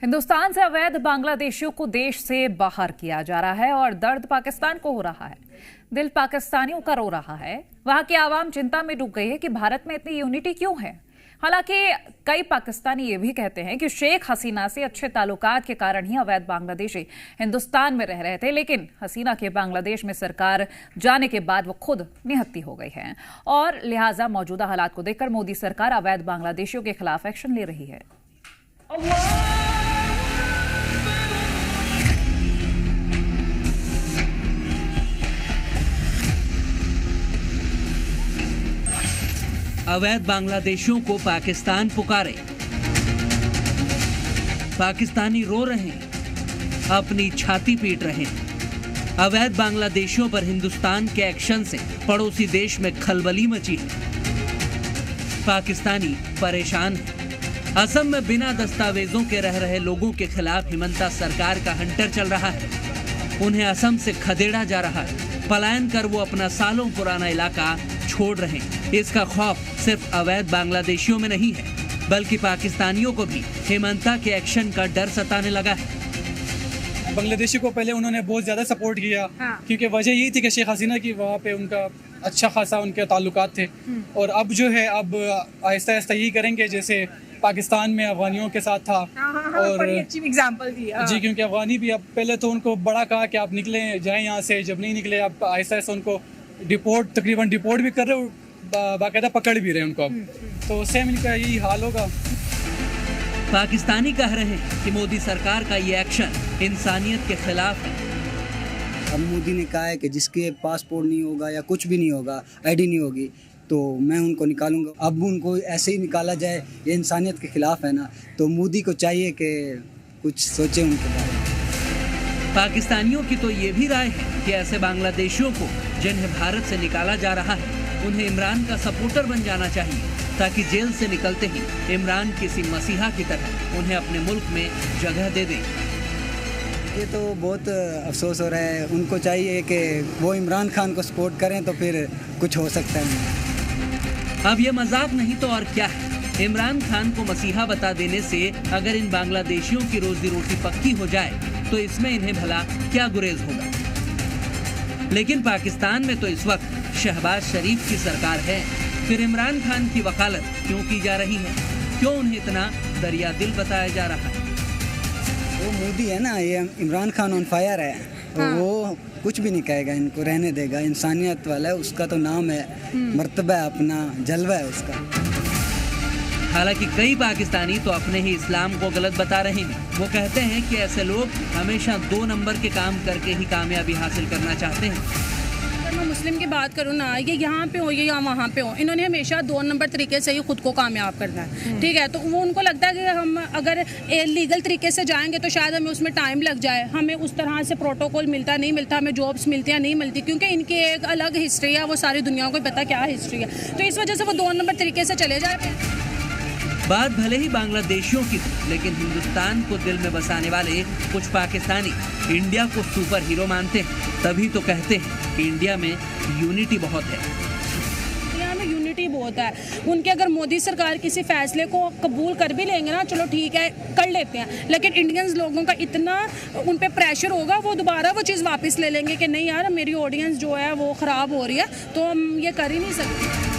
हिंदुस्तान से अवैध बांग्लादेशियों को देश से बाहर किया जा रहा है और दर्द पाकिस्तान को हो रहा है। दिल पाकिस्तानियों का रो रहा है। वहां की आवाम चिंता में डूब गई है कि भारत में इतनी यूनिटी क्यों है। हालांकि कई पाकिस्तानी ये भी कहते हैं कि शेख हसीना से अच्छे ताल्लुकात के कारण ही अवैध बांग्लादेशी हिंदुस्तान में रह रहे थे, लेकिन हसीना के बांग्लादेश में सरकार जाने के बाद वो खुद निहत्ती हो गई है और लिहाजा मौजूदा हालात को देखकर मोदी सरकार अवैध बांग्लादेशियों के खिलाफ एक्शन ले रही है। अवैध बांग्लादेशियों को पाकिस्तान पुकारे। पाकिस्तानी रो रहे हैं, अपनी छाती पीट रहे हैं। अवैध बांग्लादेशियों पर हिंदुस्तान के एक्शन से पड़ोसी देश में खलबली मची है। पाकिस्तानी परेशान है। असम में बिना दस्तावेजों के रह रहे लोगों के खिलाफ हिमंता सरकार का हंटर चल रहा है। उन्हें असम से खदेड़ा जा रहा है। पलायन कर वो अपना सालों पुराना इलाका छोड़ रहे हैं। इसका खौफ सिर्फ अवैध बांग्लादेशियों में नहीं है, बल्कि पाकिस्तानियों को भी हिमंता के एक्शन का डर सताने लगा है। बांग्लादेशी को पहले उन्होंने बहुत ज़्यादा सपोर्ट किया, क्योंकि वजह यही थी कि शेख हसीना की वहाँ पे उनका अच्छा खासा उनके ताल्लुकात थे। और अब जो है अब आहिस्ता आहिस्ता यही करेंगे जैसे पाकिस्तान में अफगानियों के साथ था। और बड़ी अच्छी एग्जांपल दी जी, क्योंकि अफगानी भी अब पहले तो उनको बड़ा कहा कि आप निकले जाएं यहाँ से, जब नहीं निकले अब आहिस्ता आहिस्ता उनको तकरीबन डिपोर्ट भी कर रहे, बाकायदा पकड़ भी रहे उनको। अब तो सेम इनका यही हाल होगा। पाकिस्तानी कह रहे हैं कि मोदी सरकार का ये एक्शन इंसानियत के खिलाफ है। अब मोदी ने कहा है कि जिसके पासपोर्ट नहीं होगा या कुछ भी नहीं होगा, आईडी नहीं होगी, तो मैं उनको निकालूंगा। अब उनको ऐसे ही निकाला जाए, ये इंसानियत के खिलाफ है ना। तो मोदी को चाहिए कि कुछ सोचे उनके बारे में। पाकिस्तानियों की तो ये भी राय है कि ऐसे बांग्लादेशियों को जिन्हें भारत से निकाला जा रहा है, उन्हें इमरान का सपोर्टर बन जाना चाहिए, ताकि जेल से निकलते ही इमरान किसी मसीहा की तरह उन्हें अपने मुल्क में जगह दे दें। ये तो बहुत अफसोस हो रहा है। उनको चाहिए कि वो इमरान खान को सपोर्ट करें तो फिर कुछ हो सकता है। अब ये मजाक नहीं तो और क्या है। इमरान खान को मसीहा बता देने से अगर इन बांग्लादेशियों की रोजी रोटी पक्की हो जाए तो इसमें इन्हें भला क्या गुरेज होगा। लेकिन पाकिस्तान में तो इस वक्त शहबाज शरीफ की सरकार है, फिर इमरान खान की वकालत क्यों की जा रही है? क्यों उन्हें इतना दरिया दिल बताया जा रहा है? वो मोदी है ना, ये इमरान खान ऑन फायर है। तो वो कुछ भी नहीं कहेगा, इनको रहने देगा। इंसानियत वाला है, उसका तो नाम है, मर्तबा है, अपना जलवा है उसका। हालांकि कई पाकिस्तानी तो अपने ही इस्लाम को गलत बता रहे हैं। वो कहते हैं कि ऐसे लोग हमेशा 2 नंबर के काम करके ही कामयाबी हासिल करना चाहते हैं। मैं मुस्लिम की बात करूँ ना, ये यहाँ पे हो या वहाँ पे हो, इन्होंने हमेशा 2 नंबर तरीके से ही खुद को कामयाब करना है। ठीक है, तो वो उनको लगता है कि हम अगर लीगल तरीके से जाएंगे तो शायद हमें उसमें टाइम लग जाए, हमें उस तरह से प्रोटोकॉल मिलता नहीं मिलता, हमें जॉब्स मिलती हैं नहीं मिलती, क्योंकि इनकी एक अलग हिस्ट्री है। वो सारी दुनिया को पता क्या हिस्ट्री है, तो इस वजह से वो 2 नंबर तरीके से चले जा रहे हैं। बात भले ही बांग्लादेशियों की थी, लेकिन हिंदुस्तान को दिल में बसाने वाले कुछ पाकिस्तानी इंडिया को सुपर हीरो मानते हैं। तभी तो कहते हैं कि इंडिया में यूनिटी बहुत है। इंडिया में यूनिटी बहुत है। उनके अगर मोदी सरकार किसी फैसले को कबूल कर भी लेंगे ना, चलो ठीक है कर लेते हैं, लेकिन इंडियंस लोगों का इतना उन पे प्रेशर होगा, वो दोबारा वो चीज़ वापस ले लेंगे कि नहीं यार मेरी ऑडियंस जो है वो ख़राब हो रही है, तो हम ये कर ही नहीं सकते।